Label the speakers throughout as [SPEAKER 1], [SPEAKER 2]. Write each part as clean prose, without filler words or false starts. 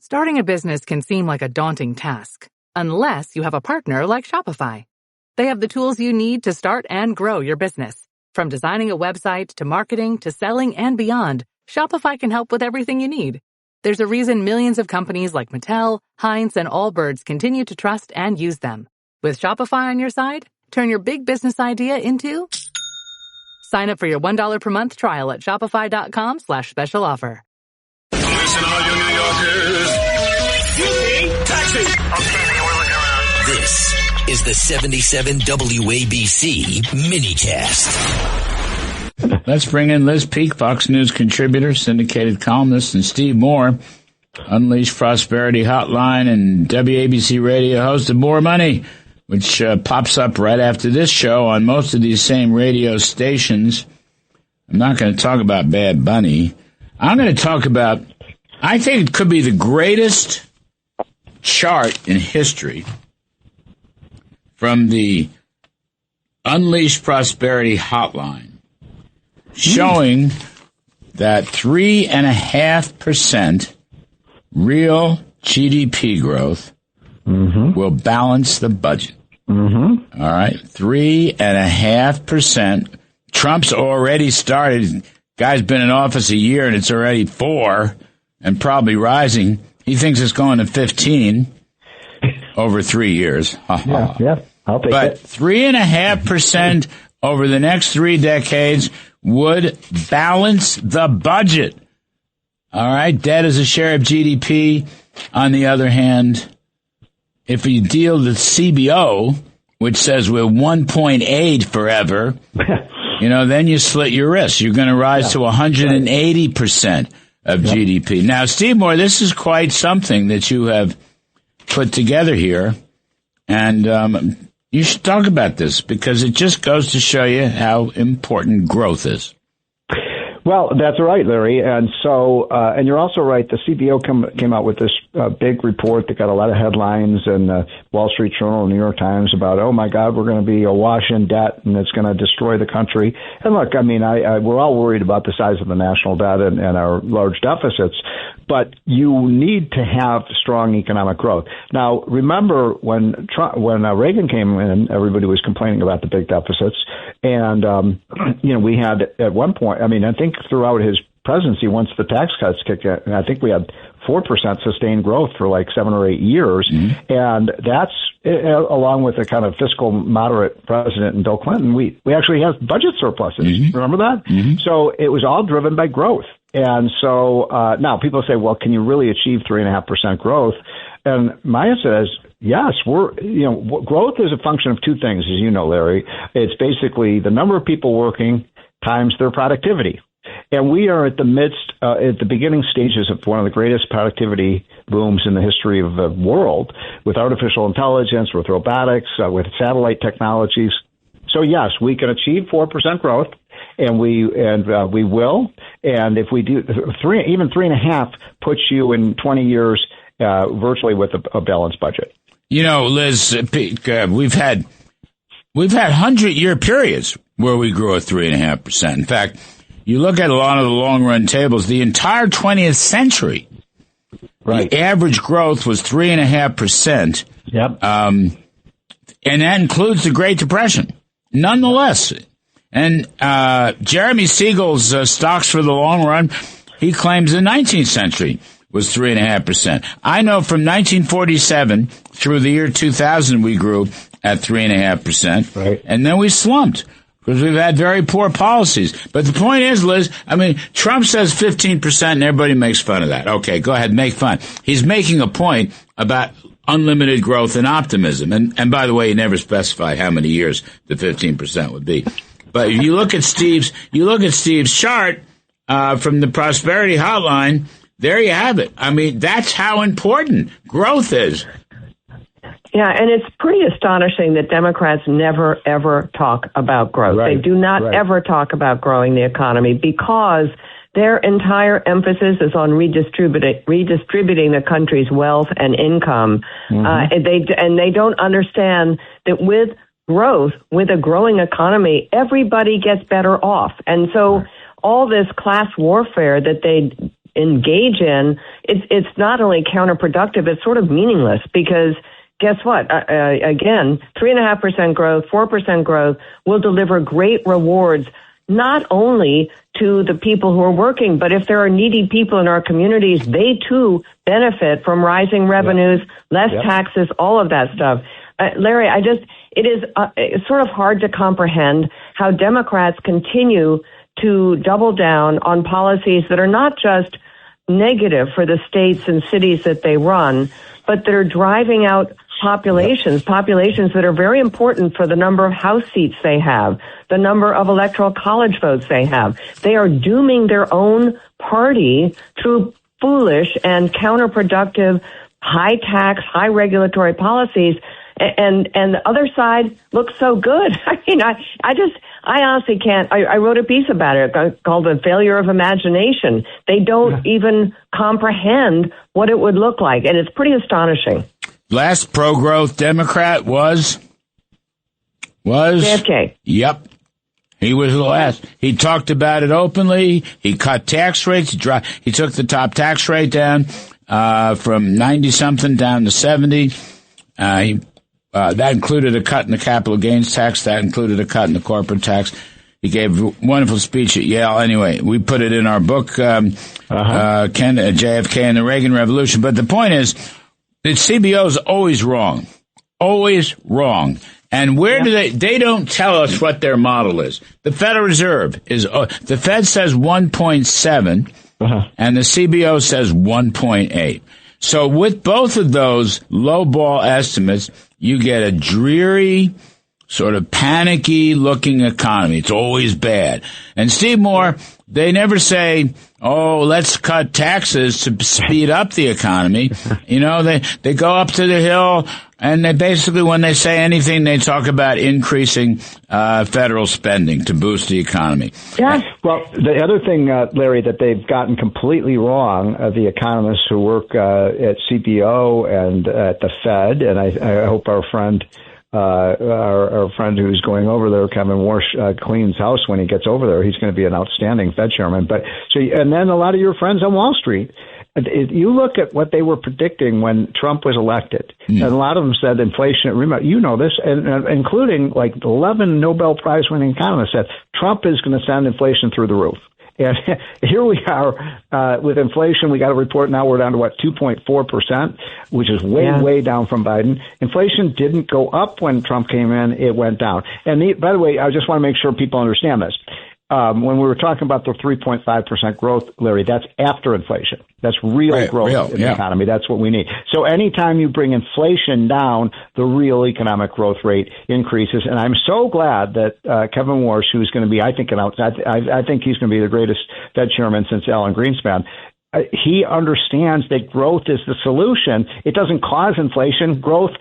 [SPEAKER 1] Starting a business can seem like a daunting task, unless you have a partner like Shopify. They have the tools you need to start and grow your business. From designing a website to marketing to selling and beyond, Shopify can help with everything you need. There's a reason millions of companies like Mattel, Heinz, and Allbirds continue to trust and use them. With Shopify on your side, turn your big business idea into... Sign up for your $1 per month trial at shopify.com/special offer.
[SPEAKER 2] Listen, all you New Yorkers. Taxi! Okay, we're looking around.
[SPEAKER 3] This is the 77 WABC minicast.
[SPEAKER 4] Let's bring in Liz Peek, Fox News contributor, syndicated columnist, and Steve Moore, Unleash Prosperity Hotline and WABC Radio host of More Money, which pops up right after this show on most of these same radio stations. I'm not going to talk about Bad Bunny. I'm going to talk about, I think it could be the greatest chart in history from the Unleash Prosperity Hotline, showing that 3.5% real GDP growth will balance the budget. All right, 3.5%. Trump's already started. Guy's been in office a year, and it's already 4, and probably rising. He thinks it's going to 15 over 3 years.
[SPEAKER 5] Yeah, I'll take it.
[SPEAKER 4] But 3.5% over the next 3 decades would balance the budget. All right, debt as a share of GDP. On the other hand, if you deal with CBO, which says we're 1.8 forever, then you slit your wrists. You're going to rise to 180% of GDP. Now, Steve Moore, this is quite something that you have put together here, and you should talk about this because it just goes to show you how important growth is.
[SPEAKER 5] Well, that's right, Larry. And so, and you're also right. The CBO came out with this big report that got a lot of headlines in the Wall Street Journal and New York Times about, oh my God, we're going to be awash in debt and it's going to destroy the country. And look, I mean, we're all worried about the size of the national debt and our large deficits, but you need to have strong economic growth. Now, remember when Reagan came in, everybody was complaining about the big deficits, and we had at one point, I mean, I think throughout his presidency, once the tax cuts kicked in, I think we had 4% sustained growth for like 7 or 8 years. And that's, along with a kind of fiscal moderate president in Bill Clinton, we actually have budget surpluses. Remember that? So it was all driven by growth. And so now people say, well, can you really achieve 3.5% growth? And my answer is, yes, growth is a function of two things, as you know, Larry. It's basically the number of people working times their productivity. And we are at the beginning stages of one of the greatest productivity booms in the history of the world, with artificial intelligence, with robotics, with satellite technologies. So yes, we can achieve 4% growth, and we will. And if we do even 3.5 puts you in 20 years virtually with a balanced budget.
[SPEAKER 4] Liz, we've had 100-year periods where we grew at 3.5%. In fact, you look at a lot of the long-run tables, the entire 20th century, the average growth was 3.5%.
[SPEAKER 5] Yep.
[SPEAKER 4] And that includes the Great Depression. Nonetheless, and Jeremy Siegel's Stocks for the Long Run, he claims the 19th century was 3.5%. I know from 1947 through the year 2000, we grew at 3.5%.
[SPEAKER 5] Right.
[SPEAKER 4] And then we slumped because we've had very poor policies. But the point is, Liz, I mean, Trump says 15% and everybody makes fun of that. Okay, go ahead, make fun. He's making a point about unlimited growth and optimism. And by the way, he never specified how many years the 15% would be. But if you look at Steve's chart from the Prosperity Hotline, there you have it. I mean, that's how important growth is.
[SPEAKER 6] Yeah, and it's pretty astonishing that Democrats never, ever talk about growth.
[SPEAKER 5] Right.
[SPEAKER 6] They do not ever talk about growing the economy because their entire emphasis is on redistributing the country's wealth and income. And they don't understand that with growth, with a growing economy, everybody gets better off. And so all this class warfare that they engage in, it's not only counterproductive, it's sort of meaningless because guess what? Again, 3.5% growth, 4% growth will deliver great rewards, not only to the people who are working, but if there are needy people in our communities, they too benefit from rising revenues, less taxes, all of that stuff. Larry, it is it's sort of hard to comprehend how Democrats continue to double down on policies that are not just negative for the states and cities that they run, but that are driving out populations that are very important for the number of House seats they have, the number of electoral college votes they have. They are dooming their own party through foolish and counterproductive high tax, high regulatory policies. And the other side looks so good. I mean, I honestly can't. I wrote a piece about it called "The Failure of Imagination." They don't even comprehend what it would look like, and it's pretty astonishing.
[SPEAKER 4] Last pro-growth Democrat was
[SPEAKER 6] JFK.
[SPEAKER 4] Yep. He was the last. He talked about it openly. He cut tax rates. He took the top tax rate down from 90-something down to 70. That included a cut in the capital gains tax. That included a cut in the corporate tax. He gave a wonderful speech at Yale. Anyway, we put it in our book, JFK and the Reagan Revolution. But the point is, the CBO is always wrong. Always wrong. And where do they don't tell us what their model is. The Federal Reserve the Fed says 1.7 and the CBO says 1.8. So with both of those lowball estimates, you get a dreary, sort of panicky looking economy. It's always bad. And Steve Moore, they never say, oh, let's cut taxes to speed up the economy. You know, they go up to the hill and they basically, when they say anything, they talk about increasing federal spending to boost the economy.
[SPEAKER 6] Yeah.
[SPEAKER 5] Well, the other thing, Larry, that they've gotten completely wrong, the economists who work at CBO and at the Fed, and I hope our friend who's going over there, Kevin Warsh, cleans house when he gets over there. He's going to be an outstanding Fed chairman. And then a lot of your friends on Wall Street, you look at what they were predicting when Trump was elected, and a lot of them said inflation. Remember, you know this, and including like 11 Nobel Prize winning economists said Trump is going to send inflation through the roof. And here we are with inflation. We got a report now. We're down to 2.4%, which is way down from Biden. Inflation didn't go up when Trump came in; it went down. And by the way, I just want to make sure people understand this. When we were talking about the 3.5% growth, Larry, that's after inflation. That's real growth in the economy. That's what we need. So anytime you bring inflation down, the real economic growth rate increases. And I'm so glad that Kevin Warsh, who's going to be, I think he's going to be the greatest Fed chairman since Alan Greenspan. He understands that growth is the solution. It doesn't cause inflation. Growth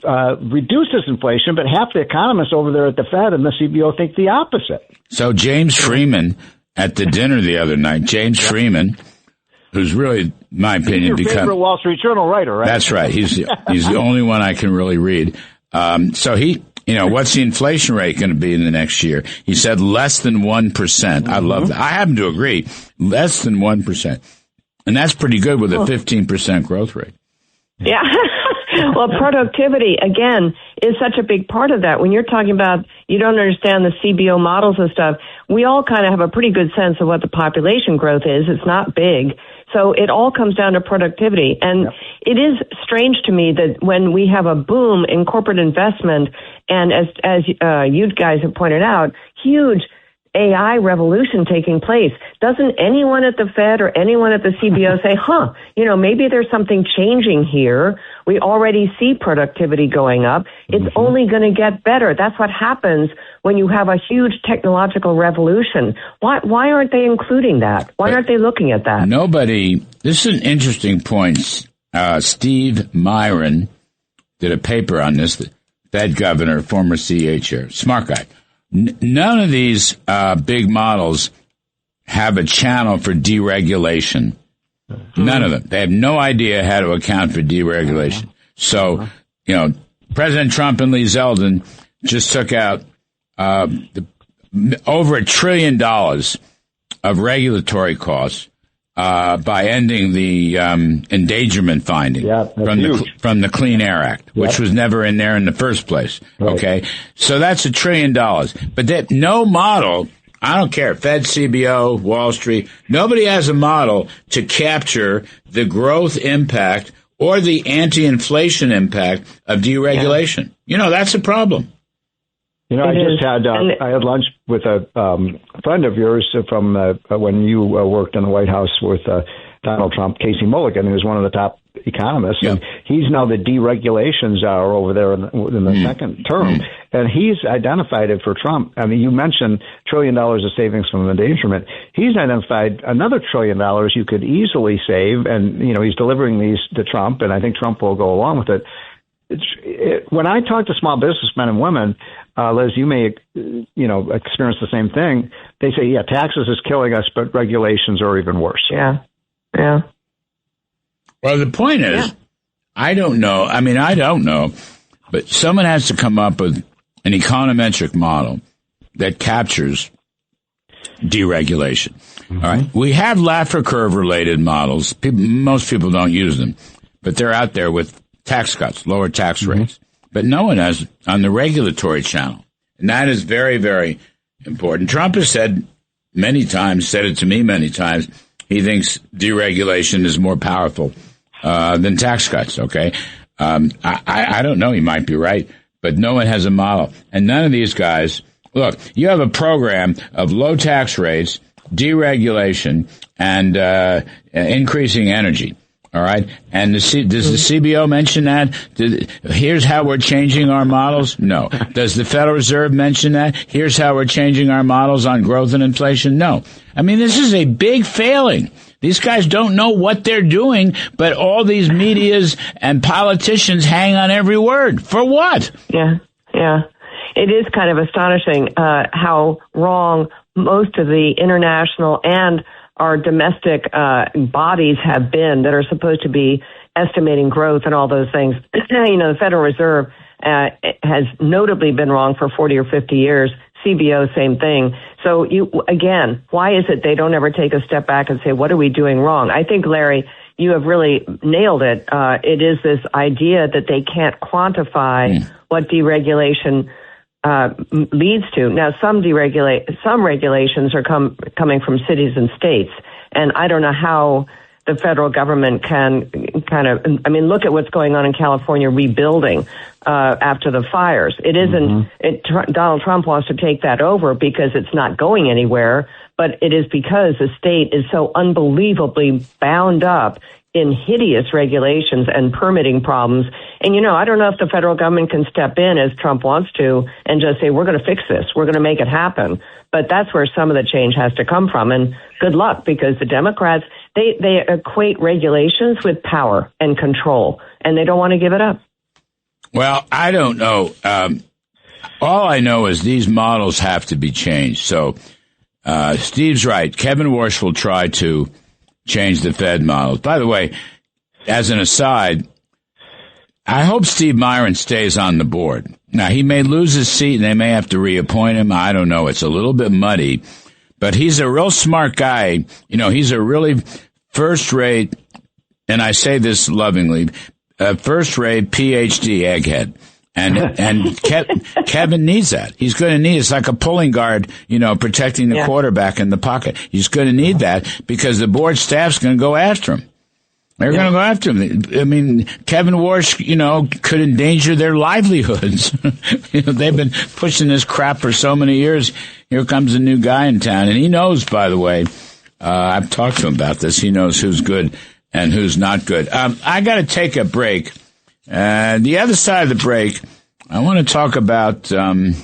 [SPEAKER 5] reduces inflation, but half the economists over there at the Fed and the CBO think the opposite.
[SPEAKER 4] So James Freeman at the dinner the other night, Freeman, who's really, in my opinion,
[SPEAKER 5] your favorite Wall Street Journal writer, right?
[SPEAKER 4] That's right. He's the only one I can really read. So he, what's the inflation rate going to be in the next year? He said less than 1%. I love that. I happen to agree, less than 1%, and that's pretty good with a 15% growth rate.
[SPEAKER 6] Yeah. Well, productivity, again, is such a big part of that. When you're talking about you don't understand the CBO models and stuff, we all kind of have a pretty good sense of what the population growth is. It's not big. So it all comes down to productivity. And it is strange to me that when we have a boom in corporate investment, and as you guys have pointed out, huge AI revolution taking place, doesn't anyone at the Fed or anyone at the CBO say, maybe there's something changing here? We already see productivity going up. It's only going to get better. That's what happens when you have a huge technological revolution. Why aren't they including that? Why aren't they looking at that?
[SPEAKER 4] This is an interesting point. Steve Myron did a paper on this, the Fed governor, former CEA chair, smart guy. None of these big models have a channel for deregulation. None of them. They have no idea how to account for deregulation. So, President Trump and Lee Zeldin just took out over $1 trillion of regulatory costs by ending the endangerment finding from the Clean Air Act, which was never in there in the first place. Right. Okay, so that's $1 trillion. But that no model, I don't care, Fed, CBO, Wall Street, nobody has a model to capture the growth impact or the anti-inflation impact of deregulation. Yeah. That's a problem.
[SPEAKER 5] I just had I had lunch with a friend of yours from when you worked in the White House with Donald Trump, Casey Mulligan, who's one of the top economists, and he's now the deregulation czar over there in the second term, and he's identified it for Trump. I mean, you mentioned $1 trillion of savings from endangerment. He's identified another $1 trillion you could easily save, and he's delivering these to Trump, and I think Trump will go along with it. When I talk to small businessmen and women, Liz, you may, experience the same thing. They say, yeah, taxes is killing us, but regulations are even worse.
[SPEAKER 6] Yeah.
[SPEAKER 4] Well, the point is, I don't know. I mean, I don't know, but someone has to come up with an econometric model that captures deregulation. Mm-hmm. All right. We have Laffer curve related models. Most people don't use them, but they're out there with tax cuts, lower tax rates. But no one has on the regulatory channel. And that is very, very important. Trump has said it to me many times, he thinks deregulation is more powerful than tax cuts, okay? I don't know, he might be right, but no one has a model. And none of these guys, look, you have a program of low tax rates, deregulation, and increasing energy. All right. And does the CBO mention that? Here's how we're changing our models? No. Does the Federal Reserve mention that? Here's how we're changing our models on growth and inflation? No. I mean, this is a big failing. These guys don't know what they're doing, but all these medias and politicians hang on every word. For what?
[SPEAKER 6] Yeah. It is kind of astonishing how wrong most of the international and our domestic bodies have been that are supposed to be estimating growth and all those things. The Federal Reserve has notably been wrong for 40 or 50 years. CBO, same thing. So why is it they don't ever take a step back and say, what are we doing wrong? I think, Larry, you have really nailed it. It is this idea that they can't quantify what deregulation leads to. Now, some regulations are coming from cities and states, and I don't know how the federal government can look at what's going on in California rebuilding after the fires. It isn't, Donald Trump wants to take that over because it's not going anywhere, but it is because the state is so unbelievably bound up in hideous regulations and permitting problems. And, I don't know if the federal government can step in as Trump wants to and just say, we're going to fix this. We're going to make it happen. But that's where some of the change has to come from. And good luck, because the Democrats, they equate regulations with power and control, and they don't want to give it up.
[SPEAKER 4] Well, I don't know. All I know is these models have to be changed. So Steve's right. Kevin Warsh will try to change the Fed models. By the way, as an aside, I hope Steve Myron stays on the board. Now, he may lose his seat and they may have to reappoint him. I don't know. It's a little bit muddy, but he's a real smart guy. He's a really first-rate, and I say this lovingly, first-rate PhD egghead. And Kevin needs that. He's going to need, it's like a pulling guard, protecting the quarterback in the pocket. He's going to need that because the board staff's going to go after him. They're going to go after him. I mean, Kevin Warsh, could endanger their livelihoods. They've been pushing this crap for so many years. Here comes a new guy in town. And he knows, by the way, I've talked to him about this. He knows who's good and who's not good. I got to take a break. The other side of the break, I want to talk about the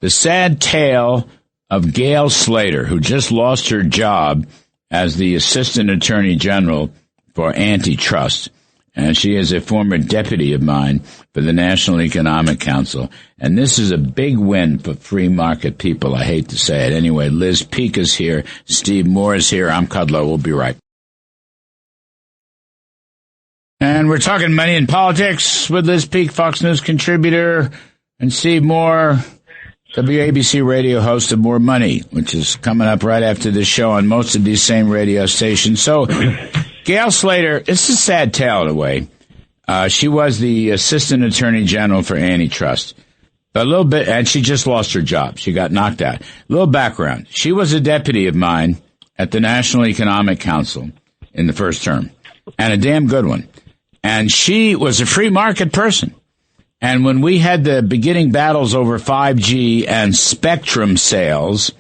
[SPEAKER 4] sad tale of Gail Slater, who just lost her job as the Assistant Attorney General for Antitrust. And she is a former deputy of mine for the National Economic Council. And this is a big win for free market people. I hate to say it. Anyway, Liz Peek is here. Steve Moore is here. I'm Kudlow. We'll be right back. And we're talking money and politics with Liz Peek, Fox News contributor, and Steve Moore, WABC radio host of More Money, which is coming up right after this show on most of these same radio stations. So, Gail Slater, it's a sad tale in a way. She was the Assistant Attorney General for Antitrust. A little bit, and she just lost her job. She got knocked out. A little background. She was a deputy of mine at the National Economic Council in the first term, and a damn good one. And she was a free market person. And when we had the beginning battles over 5G and spectrum sales,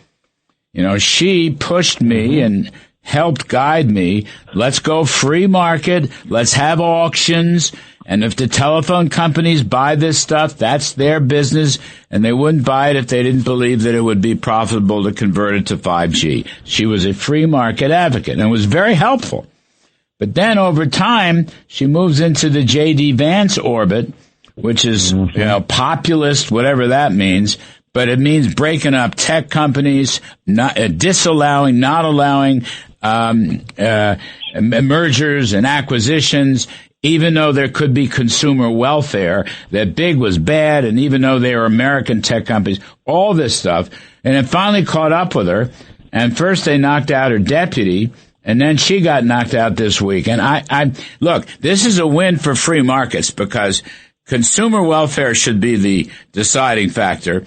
[SPEAKER 4] she pushed me and helped guide me. Let's go free market. Let's have auctions. And if the telephone companies buy this stuff, that's their business. And they wouldn't buy it if they didn't believe that it would be profitable to convert it to 5G. She was a free market advocate and was very helpful. But then over time, she moves into the J.D. Vance orbit, which is, populist, whatever that means. But it means breaking up tech companies, not allowing mergers and acquisitions, even though there could be consumer welfare, that big was bad, and even though they were American tech companies, all this stuff. And it finally caught up with her. And first they knocked out her deputy, and then she got knocked out this week. And I look, this is a win for free markets because consumer welfare should be the deciding factor.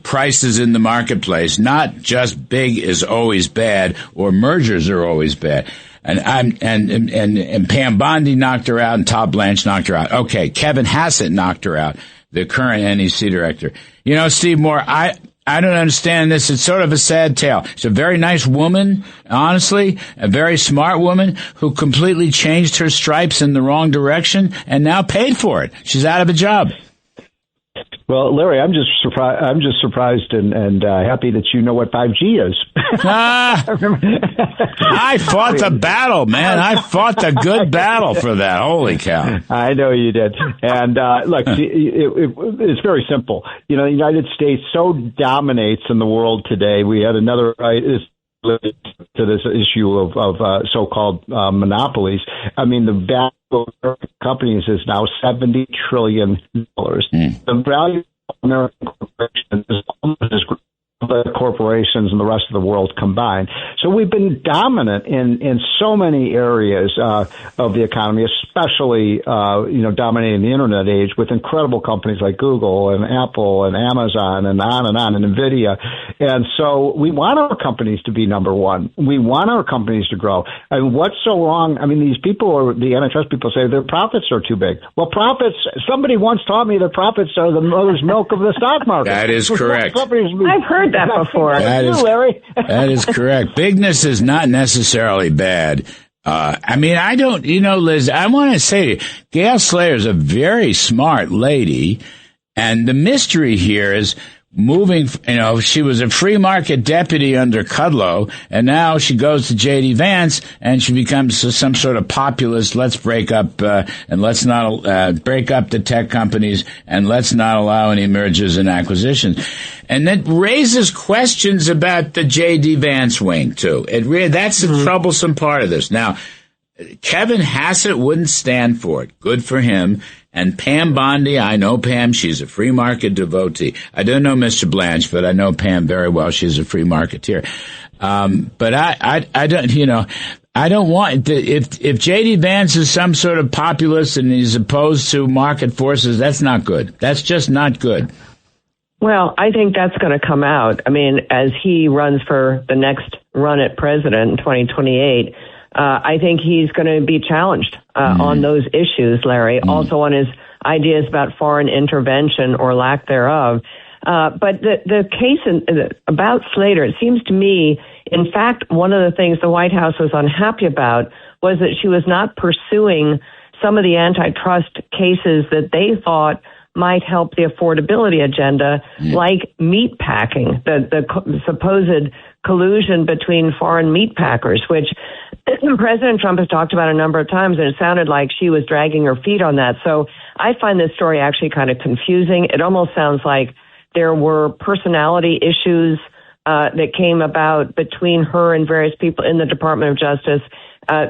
[SPEAKER 4] Prices in the marketplace, not just big is always bad or mergers are always bad. And Pam Bondi knocked her out and Todd Blanche knocked her out. Okay, Kevin Hassett knocked her out, the current NEC director. Steve Moore, I don't understand this. It's sort of a sad tale. She's a very nice woman, honestly, a very smart woman who completely changed her stripes in the wrong direction and now paid for it. She's out of a job.
[SPEAKER 5] Well, Larry, I'm just surprised and happy that you know what 5G is.
[SPEAKER 4] I fought the battle, man. I fought the good battle for that. Holy cow.
[SPEAKER 5] I know you did. And look, it's very simple. The United States so dominates in the world today. We had another to this issue of so-called monopolies. I mean, the value of American companies is now $70 trillion. The value of American corporations is almost as great as the corporations and the rest of the world combined. So we've been dominant in so many areas of the economy, especially dominating the internet age with incredible companies like Google and Apple and Amazon and on, and NVIDIA. And so we want our companies to be number one. We want our companies to grow. And what's so wrong? I mean, these people, or the antitrust people, say their profits are too big. Well, profits, somebody once taught me that profits are the mother's milk of the stock market.
[SPEAKER 4] That is correct.
[SPEAKER 6] I've heard that before.
[SPEAKER 5] Larry.
[SPEAKER 4] That is correct. Bigness is not necessarily bad. I don't, Liz, I want to say to you, Gail Slater is a very smart lady. And the mystery here is moving, she was a free market deputy under Kudlow, and now she goes to J.D. Vance, and she becomes some sort of populist. Let's break up, and let's not break up the tech companies, and let's not allow any mergers and acquisitions. And that raises questions about the J.D. Vance wing, too. That's the troublesome part of this. Now, Kevin Hassett wouldn't stand for it. Good for him. And Pam Bondi, I know Pam. She's a free market devotee. I don't know Mr. Blanche, but I know Pam very well. She's a free marketeer. But I don't, I don't want, if J.D. Vance is some sort of populist and he's opposed to market forces, that's not good. That's just not good.
[SPEAKER 6] Well, I think that's going to come out. I mean, as he runs for the next run at president in 2028, I think he's going to be challenged on those issues, Larry, also on his ideas about foreign intervention or lack thereof. But the case about Slater, it seems to me, in fact, one of the things the White House was unhappy about was that she was not pursuing some of the antitrust cases that they thought might help the affordability agenda, like meat packing, the supposed collusion between foreign meat packers, which President Trump has talked about a number of times, and it sounded like she was dragging her feet on that. So I find this story actually kind of confusing. It almost sounds like there were personality issues that came about between her and various people in the Department of Justice.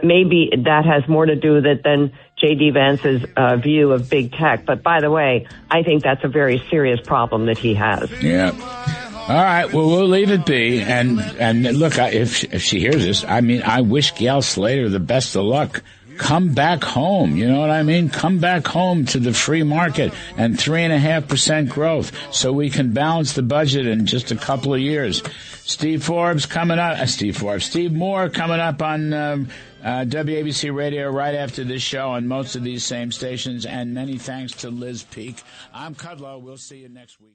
[SPEAKER 6] maybe that has more to do with it than J.D. Vance's view of big tech. But by the way, I think that's a very serious problem that he has.
[SPEAKER 4] Yeah. All right. Well, we'll leave it be. And look, if she hears this, I mean, I wish Gail Slater the best of luck. Come back home. You know what I mean? Come back home to the free market and 3.5% growth so we can balance the budget in just a couple of years. Steve Moore coming up on WABC Radio right after this show on most of these same stations. And many thanks to Liz Peek. I'm Kudlow. We'll see you next week.